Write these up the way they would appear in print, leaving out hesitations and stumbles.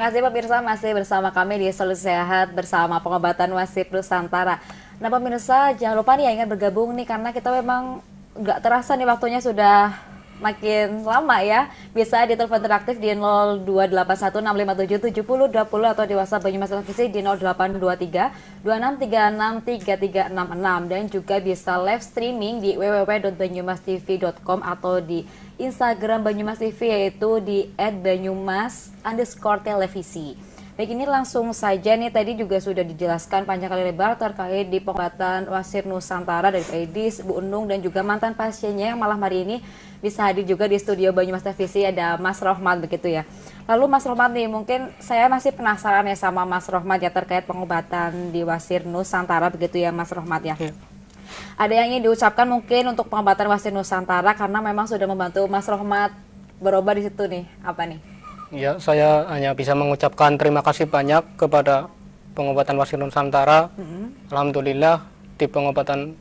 kasih pemirsa, masih bersama kami di Solusi Sehat bersama pengobatan Wasit Nusantara. Nah pemirsa, jangan lupa nih ya ingat bergabung nih karena kita memang nggak terasa nih waktunya sudah makin lama ya. Bisa di telepon interaktif di 02816577020 atau di WhatsApp Banyumas Televisi di 0823 26363366 dan juga bisa live streaming di www.banyumastv.com atau di Instagram Banyumas TV yaitu di @banyumas_televisi. Baik, ini langsung saja nih, tadi juga sudah dijelaskan panjang kali lebar terkait di pengobatan Wasit Nusantara dari Pak Idris, Bu Unung dan juga mantan pasiennya yang malam hari ini bisa hadir juga di studio Banyumas Televisi, ada Mas Rohmat begitu ya. Lalu Mas Rohmat nih, mungkin saya masih penasaran ya sama Mas Rohmat ya terkait pengobatan di Wasit Nusantara begitu ya Mas Rohmat ya. Ada yang ingin diucapkan mungkin untuk pengobatan Wasit Nusantara karena memang sudah membantu Mas Rohmat berobat di situ nih, apa nih? Ya, saya hanya bisa mengucapkan terima kasih banyak kepada pengobatan Wasit Nusantara. Alhamdulillah di pengobatan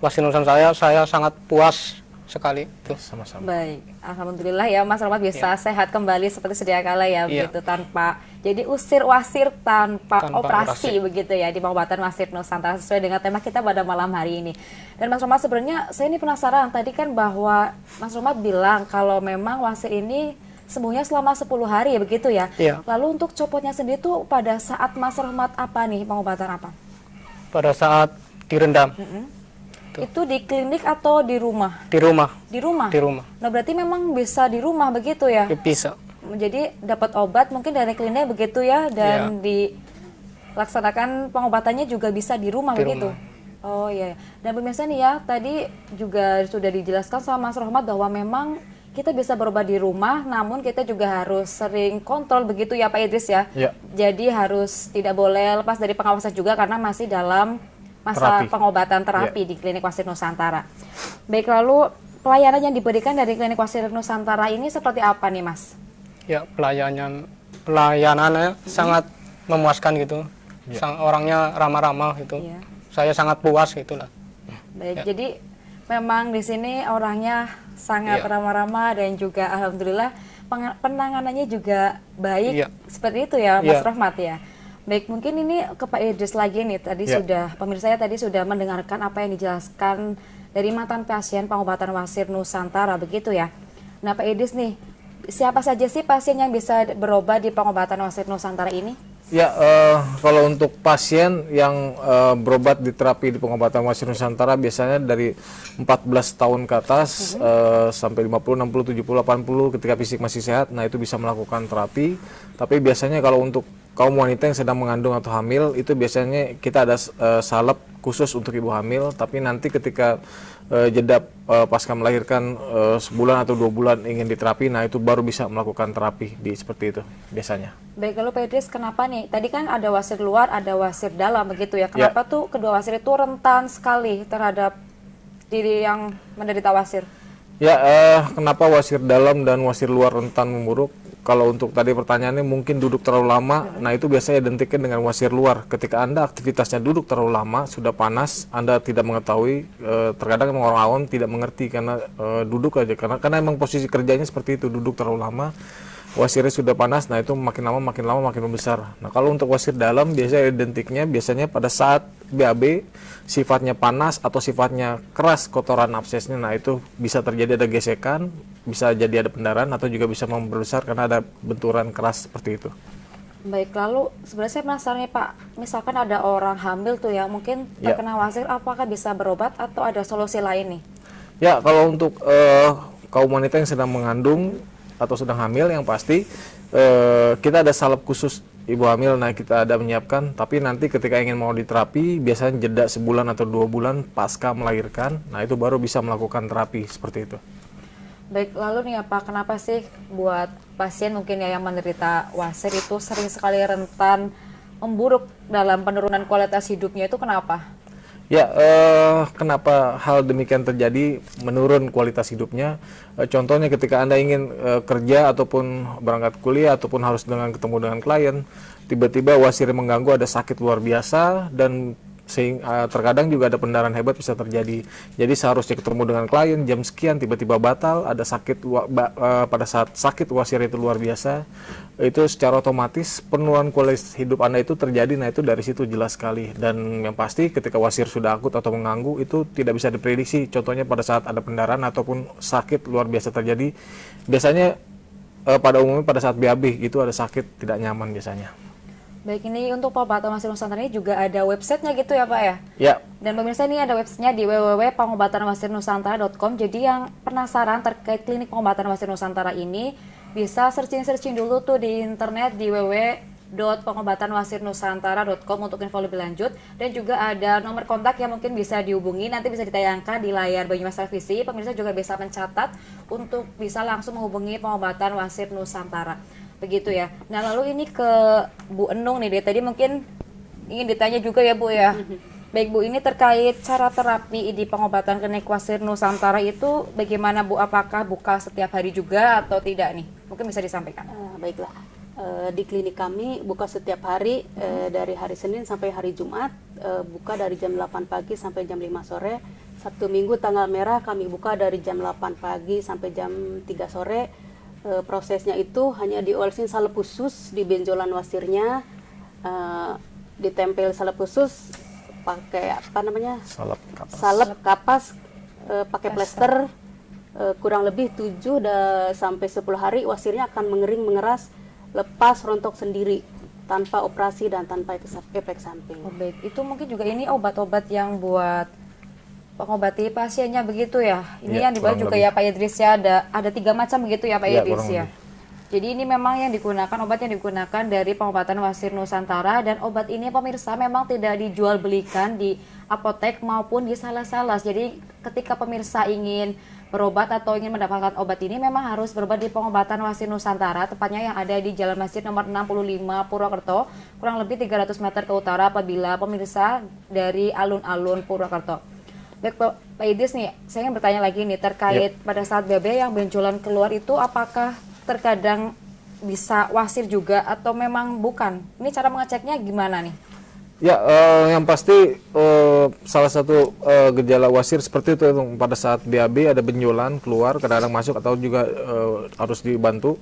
Wasit Nusantara saya sangat puas sekali. Sama-sama. Baik, alhamdulillah ya Mas Rohmat bisa sehat kembali seperti sedia kala ya, begitu tanpa jadi usir wasir tanpa operasi begitu ya di pengobatan Wasit Nusantara sesuai dengan tema kita pada malam hari ini. Dan Mas Rohmat, sebenarnya saya ini penasaran tadi kan bahwa Mas Rohmat bilang kalau memang wasit ini sembuhnya selama 10 hari ya begitu ya. Lalu untuk copotnya sendiri tuh pada saat Mas Rohmat apa nih, pengobatan apa? Pada saat direndam. Itu di klinik atau di rumah? Di rumah. Di rumah? Di rumah. Nah berarti memang bisa di rumah begitu ya? Bisa. Jadi dapat obat mungkin dari klinik begitu ya, dan dilaksanakan pengobatannya juga bisa di rumah begitu? Oh iya. Dan pemirsa nih ya, tadi juga sudah dijelaskan sama Mas Rohmat bahwa memang kita bisa berobat di rumah, namun kita juga harus sering kontrol begitu ya Pak Idris ya? Jadi harus tidak boleh lepas dari pengawasan juga karena masih dalam masa pengobatan terapi di klinik Wasit Nusantara. Baik, lalu pelayanan yang diberikan dari klinik Wasit Nusantara ini seperti apa nih Mas? Ya, pelayanannya sangat memuaskan gitu. Orangnya ramah-ramah gitu. Saya sangat puas gitulah. Baik, jadi memang di sini orangnya sangat ramah-ramah dan juga alhamdulillah penanganannya juga baik seperti itu ya Mas Rohmat ya. Baik, mungkin ini ke Pak Idris lagi nih, tadi sudah pemirsa saya tadi sudah mendengarkan apa yang dijelaskan dari mantan pasien pengobatan Wasit Nusantara begitu ya. Nah Pak Idris nih, siapa saja sih pasien yang bisa berobat di pengobatan Wasit Nusantara ini? Ya, kalau untuk pasien yang berobat di terapi di pengobatan Wasit Nusantara biasanya dari 14 tahun ke atas sampai 50, 60, 70, 80 ketika fisik masih sehat, nah itu bisa melakukan terapi. Tapi biasanya kalau untuk kaum wanita yang sedang mengandung atau hamil, itu biasanya kita ada salep khusus untuk ibu hamil, tapi nanti ketika jeda pasca melahirkan sebulan atau 2 bulan ingin diterapi, nah itu baru bisa melakukan terapi di seperti itu biasanya. Baik, lalu Pak Idris, kenapa nih? Tadi kan ada wasit luar, ada wasit dalam begitu ya. Kenapa tuh kedua wasit itu rentan sekali terhadap diri yang menderita wasir? Ya, kenapa wasit dalam dan wasit luar rentan memburuk? Kalau untuk tadi pertanyaannya mungkin duduk terlalu lama, nah itu biasanya identiknya dengan wasir luar. Ketika Anda aktivitasnya duduk terlalu lama, sudah panas, Anda tidak mengetahui, terkadang orang awam tidak mengerti karena duduk aja, karena emang posisi kerjanya seperti itu, duduk terlalu lama, wasirnya sudah panas, nah itu makin lama makin membesar. Nah kalau untuk wasir dalam biasanya identiknya pada saat BAB sifatnya panas atau sifatnya keras kotoran absesnya, nah itu bisa terjadi ada gesekan, bisa jadi ada pendarahan atau juga bisa membesar karena ada benturan keras seperti itu. Baik, lalu sebenarnya saya penasaran nih Pak, misalkan ada orang hamil tuh ya, mungkin terkena wasir, apakah bisa berobat atau ada solusi lain nih? Ya, kalau untuk kaum wanita yang sedang mengandung atau sedang hamil, yang pasti kita ada salep khusus ibu hamil, nah kita ada menyiapkan, tapi nanti ketika ingin mau diterapi biasanya jeda sebulan atau 2 bulan pasca melahirkan, nah itu baru bisa melakukan terapi seperti itu. Baik, lalu nih Pak, kenapa sih buat pasien mungkin ya yang menderita wasir itu sering sekali rentan memburuk dalam penurunan kualitas hidupnya, itu kenapa? Ya, kenapa hal demikian terjadi, menurun kualitas hidupnya? Contohnya ketika Anda ingin kerja ataupun berangkat kuliah ataupun harus ketemu dengan klien, tiba-tiba wasir mengganggu, ada sakit luar biasa dan sehingga terkadang juga ada pendarahan hebat bisa terjadi. Jadi seharusnya ketemu dengan klien jam sekian tiba-tiba batal, ada sakit pada saat sakit wasir itu luar biasa, itu secara otomatis penurunan kualitas hidup Anda itu terjadi. Nah itu dari situ jelas sekali. Dan yang pasti ketika wasir sudah akut atau mengganggu itu tidak bisa diprediksi. Contohnya pada saat ada pendarahan ataupun sakit luar biasa terjadi, biasanya pada umumnya pada saat BAB itu ada sakit tidak nyaman biasanya. Baik, ini untuk pengobatan wasir Nusantara ini juga ada websitenya gitu ya Pak ya? Ya. Dan pemirsa ini ada websitenya di www.pengobatanwasirnusantara.com. Jadi yang penasaran terkait klinik pengobatan wasir Nusantara ini bisa searching dulu tuh di internet di www.pengobatanwasirnusantara.com untuk info lebih lanjut. Dan juga ada nomor kontak yang mungkin bisa dihubungi, nanti bisa ditayangkan di layar Banyumas Televisi. Pemirsa juga bisa mencatat untuk bisa langsung menghubungi pengobatan wasir Nusantara. Begitu ya. Nah lalu ini ke Bu Enung nih, tadi mungkin ingin ditanya juga ya Bu ya. Baik Bu, ini terkait cara terapi di pengobatan klinik wasir Nusantara itu bagaimana Bu? Apakah buka setiap hari juga atau tidak nih? Mungkin bisa disampaikan. Baiklah, di klinik kami buka setiap hari dari hari Senin sampai hari Jumat, buka dari jam 8 pagi sampai jam 5 sore. Sabtu Minggu tanggal merah kami buka dari jam 8 pagi sampai jam 3 sore. Prosesnya itu hanya diolesin salep khusus di benjolan wasirnya, ditempel salep khusus pakai apa namanya, salep kapas, pakai plester, kurang lebih 7 sampai 10 hari wasirnya akan mengering, mengeras, lepas rontok sendiri tanpa operasi dan tanpa efek samping. Oh, baik, itu mungkin juga ini obat-obat yang buat pengobati pasiennya begitu ya. Ini yang dibawa juga ya Pak Idris ya, ada 3 macam begitu ya Pak Idris ya. Jadi ini memang yang digunakan, obat yang digunakan dari pengobatan wasir Nusantara, dan obat ini pemirsa memang tidak dijual belikan di apotek maupun di salas-salas. Jadi ketika pemirsa ingin berobat atau ingin mendapatkan obat ini memang harus berobat di pengobatan wasir Nusantara, tepatnya yang ada di Jalan Masjid nomor 65 Purwokerto, kurang lebih 300 meter ke utara apabila pemirsa dari alun-alun Purwokerto. Baik Pak Idris nih, saya ingin bertanya lagi nih terkait pada saat BAB yang benjolan keluar itu apakah terkadang bisa wasir juga atau memang bukan? Ini cara mengeceknya gimana nih? Ya, yang pasti salah satu gejala wasir seperti itu pada saat BAB ada benjolan keluar, kadang-kadang masuk atau juga harus dibantu.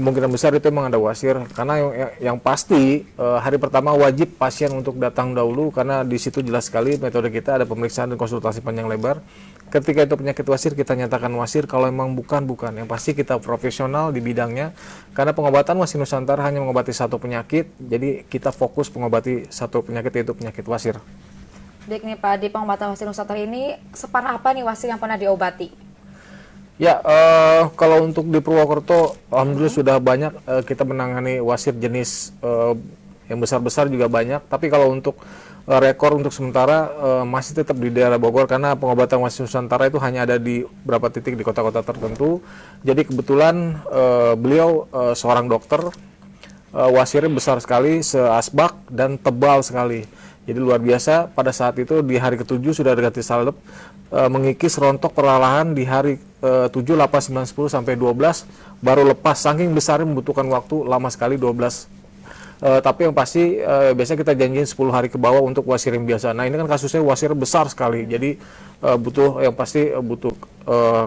Kemungkinan besar itu memang ada wasir, karena yang pasti hari pertama wajib pasien untuk datang dahulu, karena di situ jelas sekali metode kita ada pemeriksaan dan konsultasi panjang lebar. Ketika itu penyakit wasir kita nyatakan wasir, kalau memang bukan. Yang pasti kita profesional di bidangnya, karena pengobatan wasir Nusantara hanya mengobati satu penyakit, jadi kita fokus mengobati satu penyakit, yaitu penyakit wasir. Baik nih Pak, di pengobatan wasir Nusantara ini separah apa nih wasir yang pernah diobati? Ya, kalau untuk di Purwokerto, alhamdulillah sudah banyak kita menangani wasir jenis yang besar-besar juga banyak. Tapi kalau untuk rekor untuk sementara masih tetap di daerah Bogor, karena pengobatan wasir Nusantara itu hanya ada di beberapa titik di kota-kota tertentu. Jadi kebetulan beliau seorang dokter, wasirnya besar sekali, seasbak dan tebal sekali. Jadi luar biasa, pada saat itu di hari ke-7 sudah ganti salep, mengikis rontok perlahan di hari 7, 8, 9, 10 sampai 12 baru lepas. Saking besarnya membutuhkan waktu lama sekali 12. Tapi yang pasti biasanya kita janjiin 10 hari ke bawah untuk wasir yang biasa. Nah ini kan kasusnya wasir besar sekali, jadi yang pasti butuh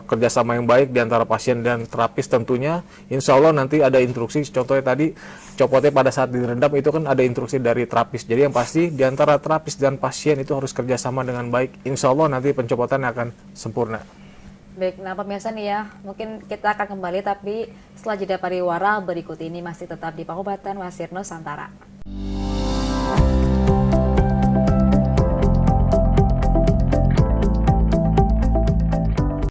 kerjasama yang baik di antara pasien dan terapis tentunya. Insya Allah nanti ada instruksi, contohnya tadi copotnya pada saat direndam itu kan ada instruksi dari terapis. Jadi yang pasti di antara terapis dan pasien itu harus kerjasama dengan baik. Insya Allah nanti pencopotannya akan sempurna. Baik, nah pemirsa nih ya, mungkin kita akan kembali tapi setelah jeda pariwara berikut ini masih tetap di pengobatan wasir Nusantara.